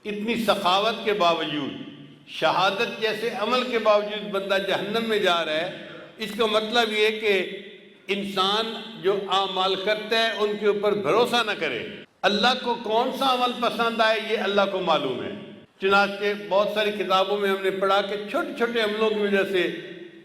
اتنی سخاوت کے باوجود، شہادت جیسے عمل کے باوجود بندہ جہنم میں جا رہا ہے، اس کا مطلب یہ کہ انسان جو اعمال کرتا ہے ان کے اوپر بھروسہ نہ کرے۔ اللہ کو کون سا عمل پسند آئے یہ اللہ کو معلوم ہے۔ چنانچہ بہت ساری کتابوں میں ہم نے پڑھا کہ چھوٹے چھوٹے عملوں کی وجہ سے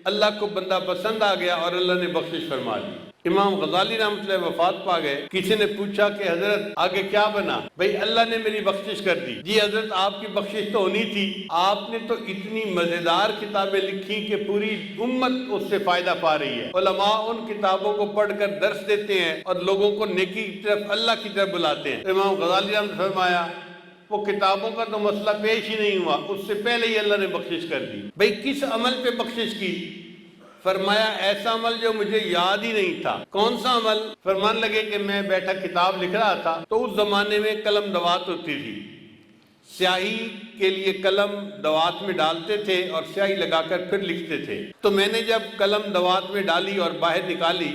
اللہ کو بندہ پسند آ گیا اور اللہ نے بخشش فرما دی۔ امام غزالی رحمۃ اللہ وفات پا گئے، کسی نے پوچھا کہ حضرت آگے کیا بنا؟ بھئی اللہ نے میری بخشش کر دی۔ جی حضرت آپ کی بخشش تو ہونی تھی، آپ نے تو اتنی مزیدار کتابیں لکھی کہ پوری امت اس سے فائدہ پا رہی ہے۔ علماء ان کتابوں کو پڑھ کر درس دیتے ہیں اور لوگوں کو نیکی کی طرف، اللہ کی طرف بلاتے ہیں۔ امام غزالی رحمۃ اللہ نے فرمایا وہ کتابوں کا تو مسئلہ پیش ہی نہیں ہوا، اس سے پہلے ہی اللہ نے بخشش کر دی۔ بھئی کس عمل پہ بخشش کی؟ فرمایا ایسا عمل جو مجھے یاد ہی نہیں تھا۔ کون سا عمل؟ فرمان لگے کہ میں بیٹھا کتاب لکھ رہا تھا تو اس زمانے میں قلم دوات ہوتی تھی، سیاہی کے لیے قلم دوات میں ڈالتے تھے اور سیاہی لگا کر پھر لکھتے تھے۔ تو میں نے جب قلم دوات میں ڈالی اور باہر نکالی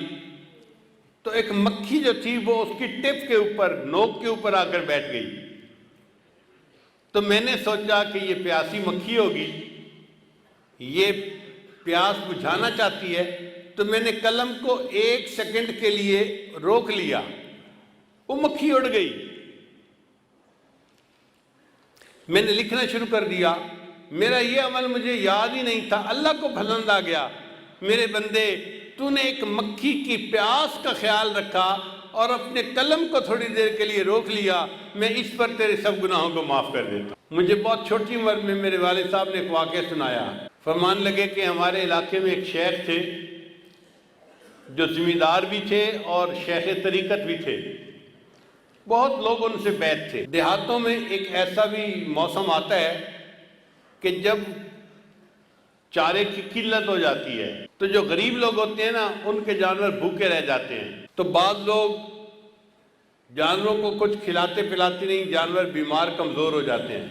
تو ایک مکھی جو تھی وہ اس کی ٹپ کے اوپر، نوک کے اوپر آ کر بیٹھ گئی۔ تو میں نے سوچا کہ یہ پیاسی مکھی ہوگی، یہ پیاس بجھانا چاہتی ہے، تو میں نے قلم کو 1 سیکنڈ کے لیے روک لیا، وہ مکھی اڑ گئی۔ میں نے لکھنا شروع کر دیا، میرا یہ عمل مجھے یاد ہی نہیں تھا، اللہ کو پسند آ گیا۔ میرے بندے، تو نے ایک مکھی کی پیاس کا خیال رکھا اور اپنے قلم کو تھوڑی دیر کے لیے روک لیا، میں اس پر تیرے سب گناہوں کو معاف کر دیتا ہوں۔ مجھے بہت چھوٹی عمر میں میرے والد صاحب نے ایک واقعہ سنایا۔ فرمان لگے کہ ہمارے علاقے میں ایک شیخ تھے جو زمیندار بھی تھے اور شیخ طریقت بھی تھے، بہت لوگ ان سے بیعت تھے۔ دیہاتوں میں ایک ایسا بھی موسم آتا ہے کہ جب چارے کی قلت ہو جاتی ہے تو جو غریب لوگ ہوتے ہیں نا ان کے جانور بھوکے رہ جاتے ہیں، تو بعض لوگ جانوروں کو کچھ کھلاتے پلاتے نہیں، جانور بیمار کمزور ہو جاتے ہیں،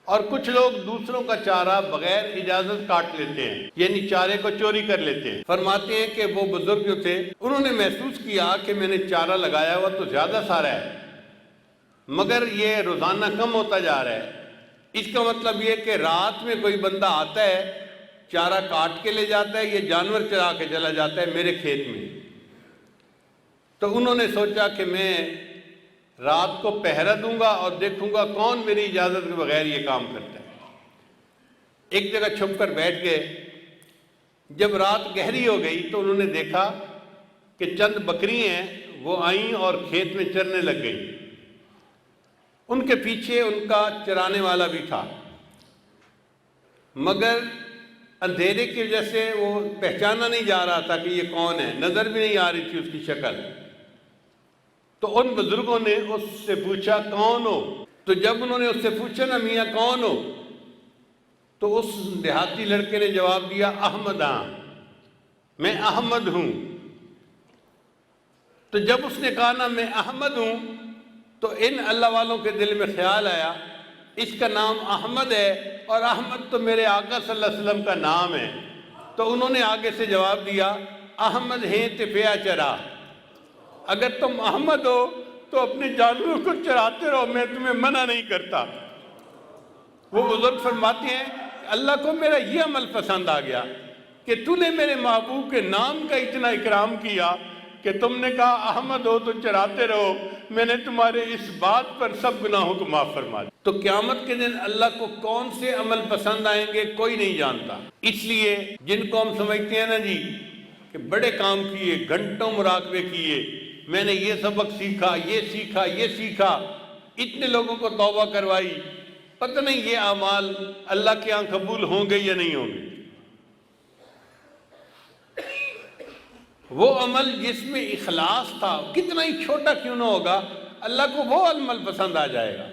اور کچھ لوگ دوسروں کا چارہ بغیر اجازت کاٹ لیتے ہیں، یعنی چارے کو چوری کر لیتے ہیں۔ فرماتے ہیں کہ وہ بزرگ جو تھے انہوں نے محسوس کیا کہ میں نے چارہ لگایا ہوا تو زیادہ سارا ہے مگر یہ روزانہ کم ہوتا جا رہا ہے۔ اس کا مطلب یہ کہ رات میں کوئی بندہ آتا ہے، چارہ کاٹ کے لے جاتا ہے، یہ جانور چرا کے چلا جاتا ہے میرے کھیت میں۔ تو انہوں نے سوچا کہ میں رات کو پہرا دوں گا اور دیکھوں گا کون میری اجازت کے بغیر یہ کام کرتا ہے۔ ایک جگہ چھپ کر بیٹھ گئے۔ جب رات گہری ہو گئی تو انہوں نے دیکھا کہ چند بکری ہیں وہ آئیں اور کھیت میں چرنے لگ گئی۔ ان کے پیچھے ان کا چرانے والا بھی تھا، مگر اندھیرے کی وجہ سے وہ پہچانا نہیں جا رہا تھا کہ یہ کون ہے، نظر بھی نہیں آ رہی تھی اس کی شکل۔ تو ان بزرگوں نے اس سے پوچھا کون ہو؟ تو جب انہوں نے اس سے پوچھا نا میاں کون ہو، تو اس دیہاتی لڑکے نے جواب دیا احمد ہاں، میں احمد ہوں۔ تو جب اس نے کہا نا میں احمد ہوں تو ان اللہ والوں کے دل میں خیال آیا اس کا نام احمد ہے اور احمد تو میرے آقا صلی اللہ علیہ وسلم کا نام ہے۔ تو انہوں نے آگے سے جواب دیا احمد ہیں تفیا چرا، اگر تم احمد ہو تو اپنے جانوروں کو چراتے رہو، میں تمہیں منع نہیں کرتا۔ وہ بزرگ فرماتے ہیں اللہ کو میرا یہ عمل پسند آ گیا کہ تو نے میرے محبوب کے نام کا اتنا اکرام کیا کہ تم نے کہا احمد ہو تو چراتے رہو، میں نے تمہارے اس بات پر سب گناہوں کو معاف فرما دیا۔ تو قیامت کے دن اللہ کو کون سے عمل پسند آئیں گے کوئی نہیں جانتا۔ اس لیے جن کو ہم سمجھتے ہیں نا جی کہ بڑے کام کیے، گھنٹوں مراقبے کیے، میں نے یہ سبق سیکھا، یہ سیکھا، یہ سیکھا، اتنے لوگوں کو توبہ کروائی، پتہ نہیں یہ اعمال اللہ کے ہاں قبول ہوں گے یا نہیں ہوں گے۔ وہ عمل جس میں اخلاص تھا، کتنا ہی چھوٹا کیوں نہ ہوگا، اللہ کو وہ عمل پسند آ جائے گا۔